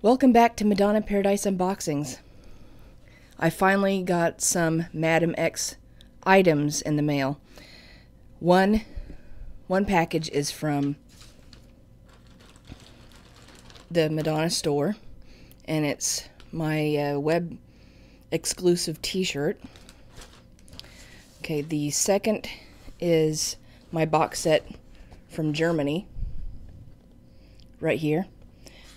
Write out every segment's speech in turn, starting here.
Welcome back to Madonna Paradise Unboxings. I finally got some Madam X items in the mail. One package is from the Madonna store, and it's my web exclusive t-shirt. Okay, the second is my box set from Germany, right here.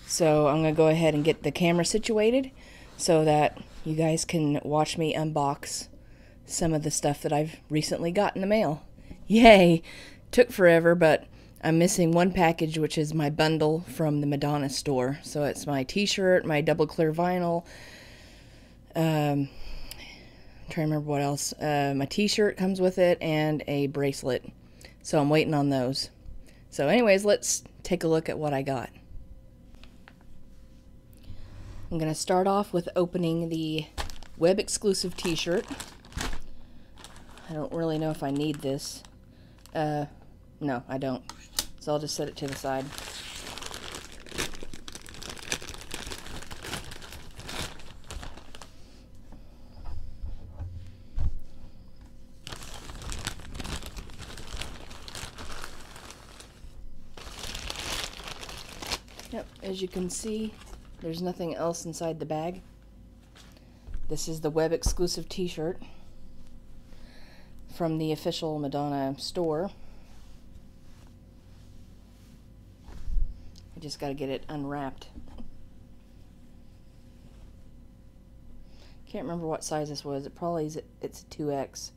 So I'm going to go ahead and get the camera situated so that you guys can watch me unbox some of the stuff that I've recently got in the mail. Yay! Took forever, but I'm missing one package, which is my bundle from the Madonna store. So it's my t-shirt, my double clear vinyl, I'm trying to remember what else. My t-shirt comes with it and a bracelet. So I'm waiting on those. So anyways, let's take a look at what I got. I'm going to start off with opening the web exclusive t-shirt. I don't really know if I need this. No, I don't. So I'll just set it to the side. Yep, as you can see, there's nothing else inside the bag. This is the web exclusive t-shirt from the official Madonna store. I just got to get it unwrapped. Can't remember what size this was. It probably is. It's a 2X.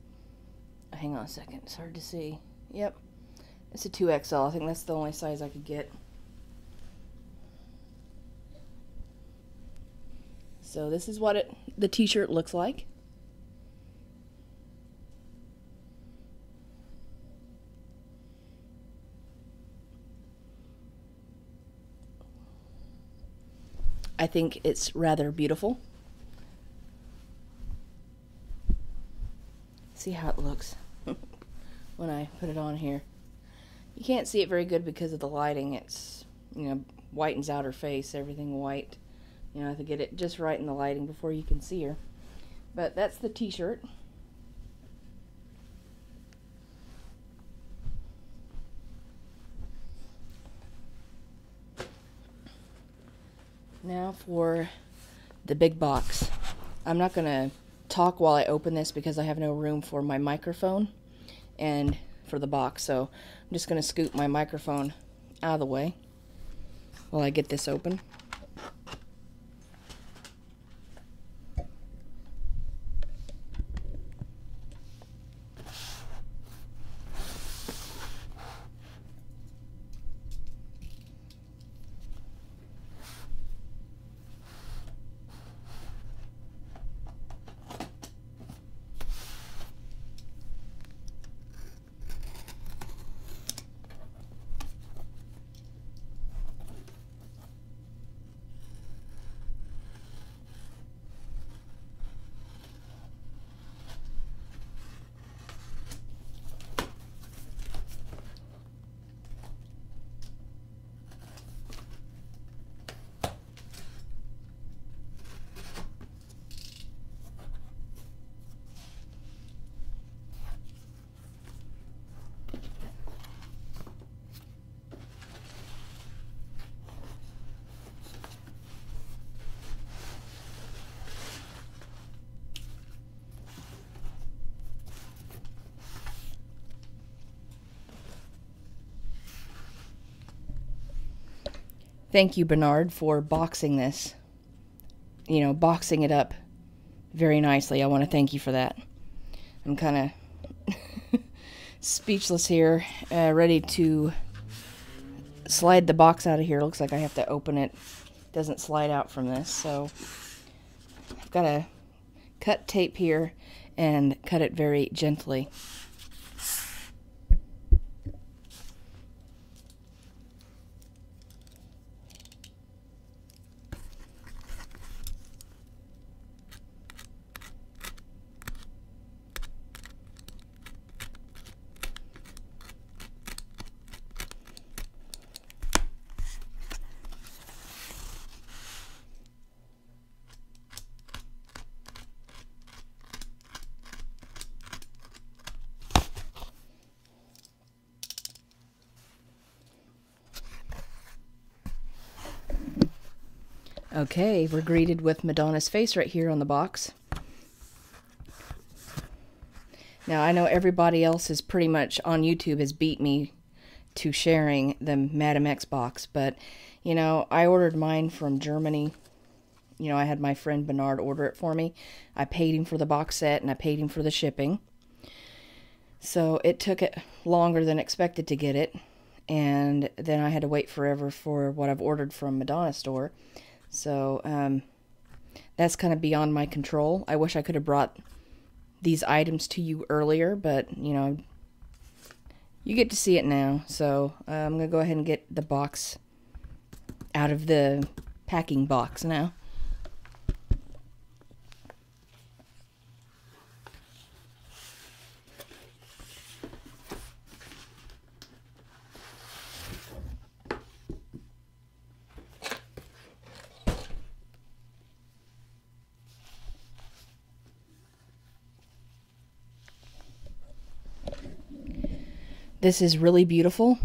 Hang on a second. It's hard to see. Yep, it's a 2XL. I think that's the only size I could get. So this is what the t-shirt looks like. I think it's rather beautiful. See how it looks when I put it on here. You can't see it very good because of the lighting. It's, whitens out her face, everything white. I have to get it just right in the lighting before you can see her. But that's the t-shirt. Now for the big box. I'm not going to talk while I open this because I have no room for my microphone and for the box. So I'm just going to scoot my microphone out of the way while I get this open. Thank you, Bernard, for boxing this. Boxing it up very nicely. I want to thank you for that. I'm kind of speechless here, ready to slide the box out of here. Looks like I have to open it. It doesn't slide out from this, so I've got to cut tape here and cut it very gently. Okay, we're greeted with Madonna's face right here on the box. Now, I know everybody else is pretty much on YouTube has beat me to sharing the Madam X box, but, you know, I ordered mine from Germany. You know, I had my friend Bernard order it for me. I paid him for the box set, and I paid him for the shipping. So it took it longer than expected to get it, and then I had to wait forever for what I've ordered from Madonna store. So that's kind of beyond my control. I wish I could have brought these items to you earlier, but, you know, you get to see it now. So I'm going to go ahead and get the box out of the packing box now. This is really beautiful.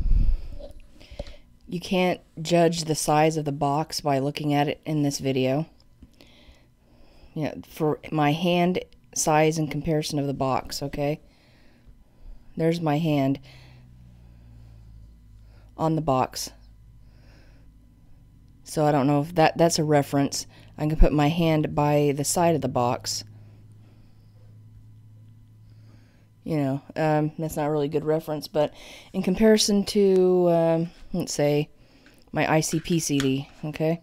You can't judge the size of the box by looking at it in this video. You know, for my hand size in comparison of the box, okay? There's my hand on the box. So I don't know if that's a reference. I can put my hand by the side of the box. You know, that's not a really good reference, but in comparison to, let's say, my ICP CD, okay?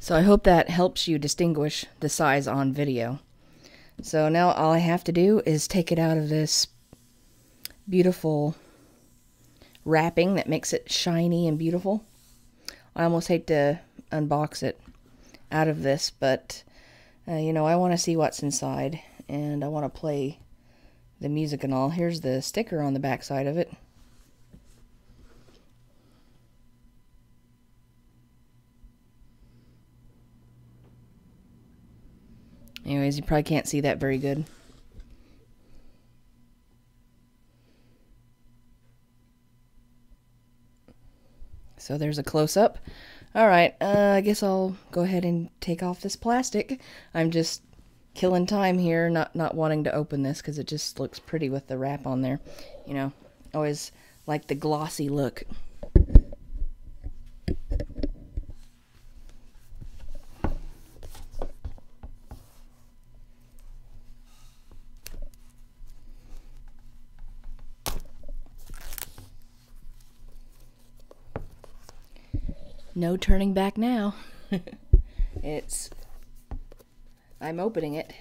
So I hope that helps you distinguish the size on video. So now all I have to do is take it out of this beautiful wrapping that makes it shiny and beautiful. I almost hate to unbox it out of this, but you know, I want to see what's inside, and I want to play the music and all. Here's the sticker on the back side of it. Anyways, you probably can't see that very good. So there's a close-up. Alright, I guess I'll go ahead and take off this plastic. I'm just killing time here, not wanting to open this because it just looks pretty with the wrap on there. You know, always like the glossy look. No turning back now. I'm opening it.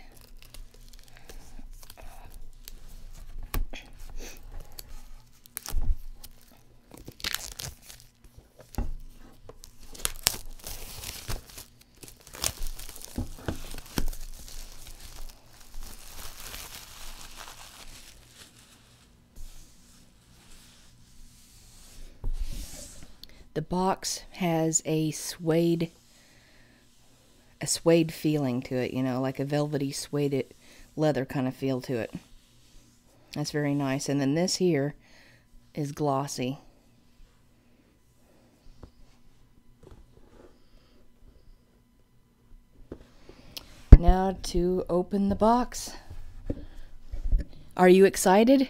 The box has a suede feeling to it, you know, like a velvety suede leather kind of feel to it. That's very nice. And then this here is glossy. Now to open the box. Are you excited?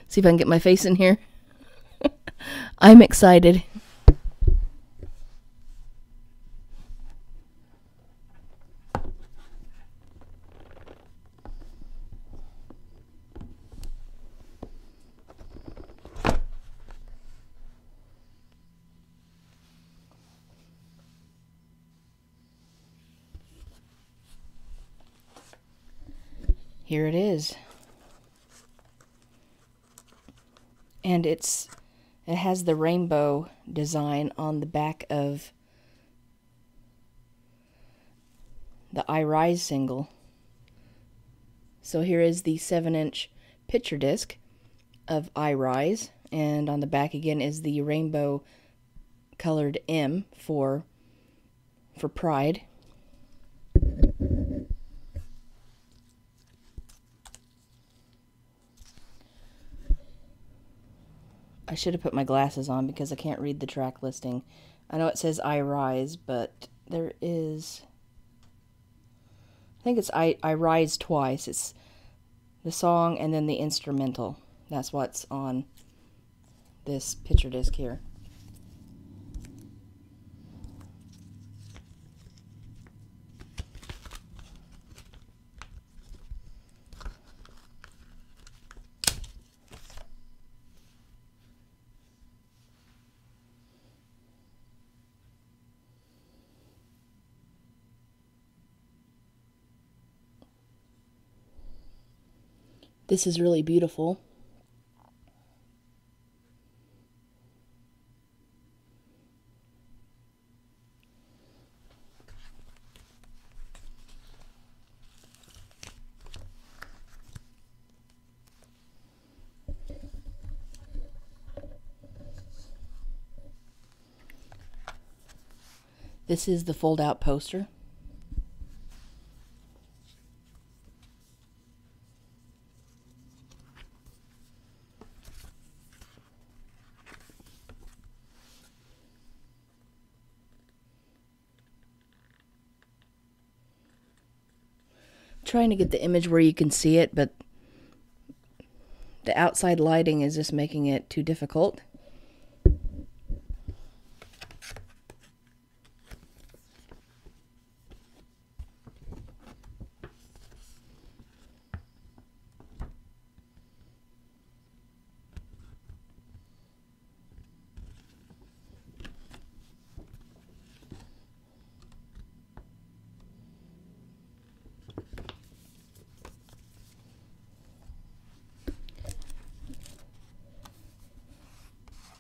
See if I can get my face in here. I'm excited. Here it is. And it has the rainbow design on the back of the I Rise single. So here is the 7-inch picture disc, of I Rise, and on the back again is the rainbow colored M for pride. I should have put my glasses on because I can't read the track listing. I know it says I Rise, but there is, I think it's I Rise twice. It's the song and then the instrumental. That's what's on this picture disc here. This is really beautiful. This is the fold-out poster. Trying to get the image where you can see it, but the outside lighting is just making it too difficult.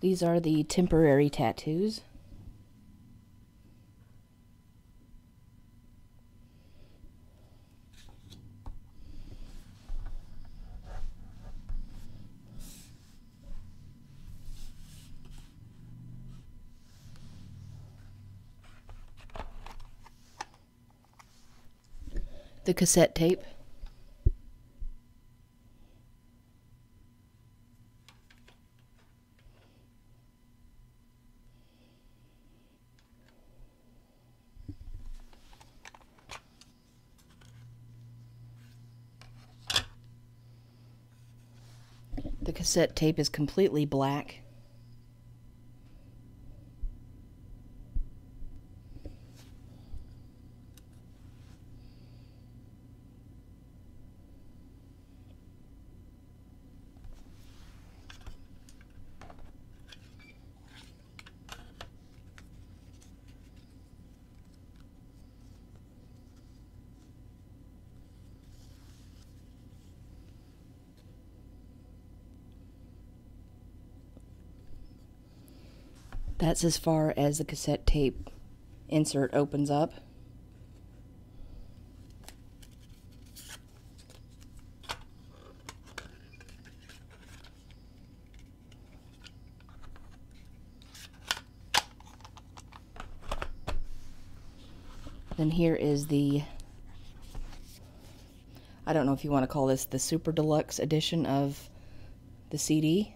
These are the temporary tattoos. The cassette tape. The cassette tape is completely black. That's as far as the cassette tape insert opens up. Then here is the, I don't know if you want to call this the Super Deluxe edition of the CD.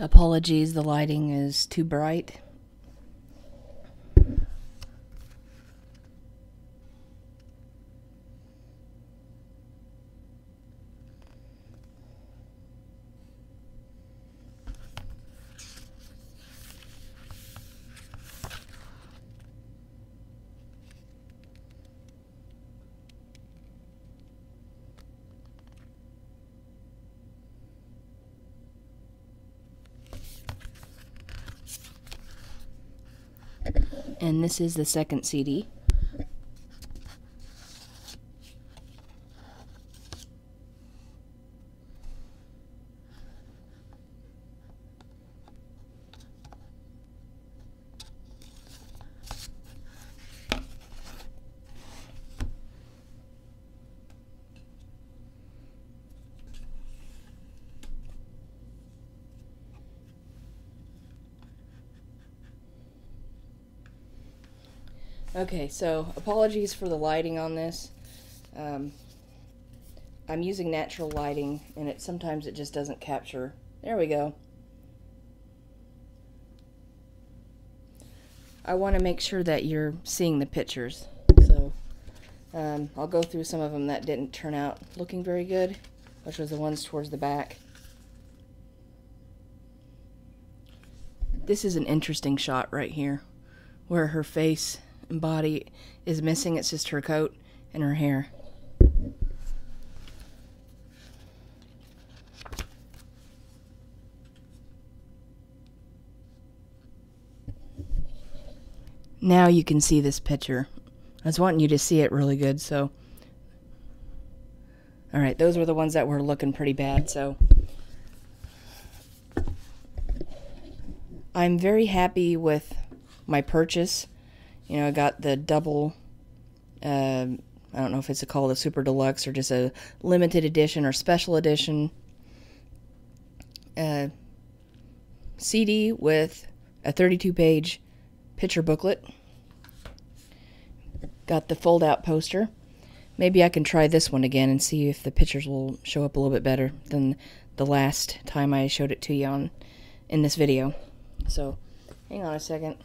Apologies, the lighting is too bright. And this is the second CD. Okay, so apologies for the lighting on this. I'm using natural lighting, and sometimes it just doesn't capture. There we go. I want to make sure that you're seeing the pictures, so I'll go through some of them that didn't turn out looking very good, which was the ones towards the back. This is an interesting shot right here, where her face and body is missing. It's just her coat and her hair. Now you can see this picture. I was wanting you to see it really good, so. Alright, those were the ones that were looking pretty bad, so. I'm very happy with my purchase. You know, I got the double, I don't know if it's called a super deluxe or just a limited edition or special edition CD with a 32-page picture booklet. Got the fold-out poster. Maybe I can try this one again and see if the pictures will show up a little bit better than the last time I showed it to you in this video. So, hang on a second.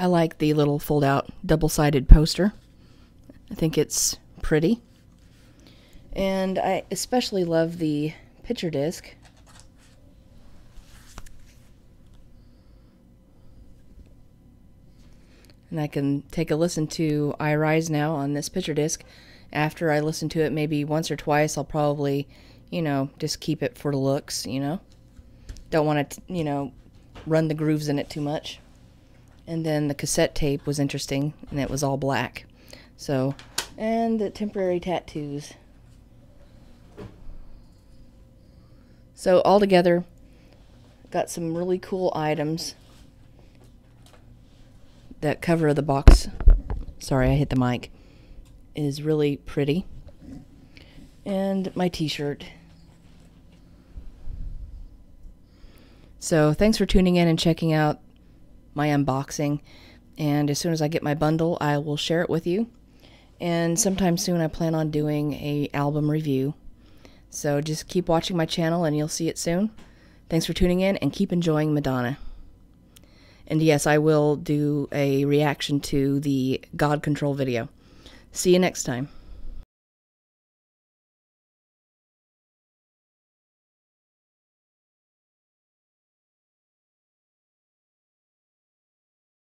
I like the little fold-out double-sided poster. I think it's pretty. And I especially love the picture disc. And I can take a listen to I Rise Now on this picture disc. After I listen to it maybe once or twice, I'll probably, you know, just keep it for the looks, you know. Don't want to, you know, run the grooves in it too much. And then the cassette tape was interesting, and it was all black. So, and the temporary tattoos. So altogether, got some really cool items. That cover of the box, sorry I hit the mic, is really pretty. And my t-shirt. So thanks for tuning in and checking out my unboxing, and as soon as I get my bundle I will share it with you, and sometime soon I plan on doing a album review, so just keep watching my channel and you'll see it soon. Thanks for tuning in and keep enjoying Madonna. And yes, I will do a reaction to the God Control video. See you next time.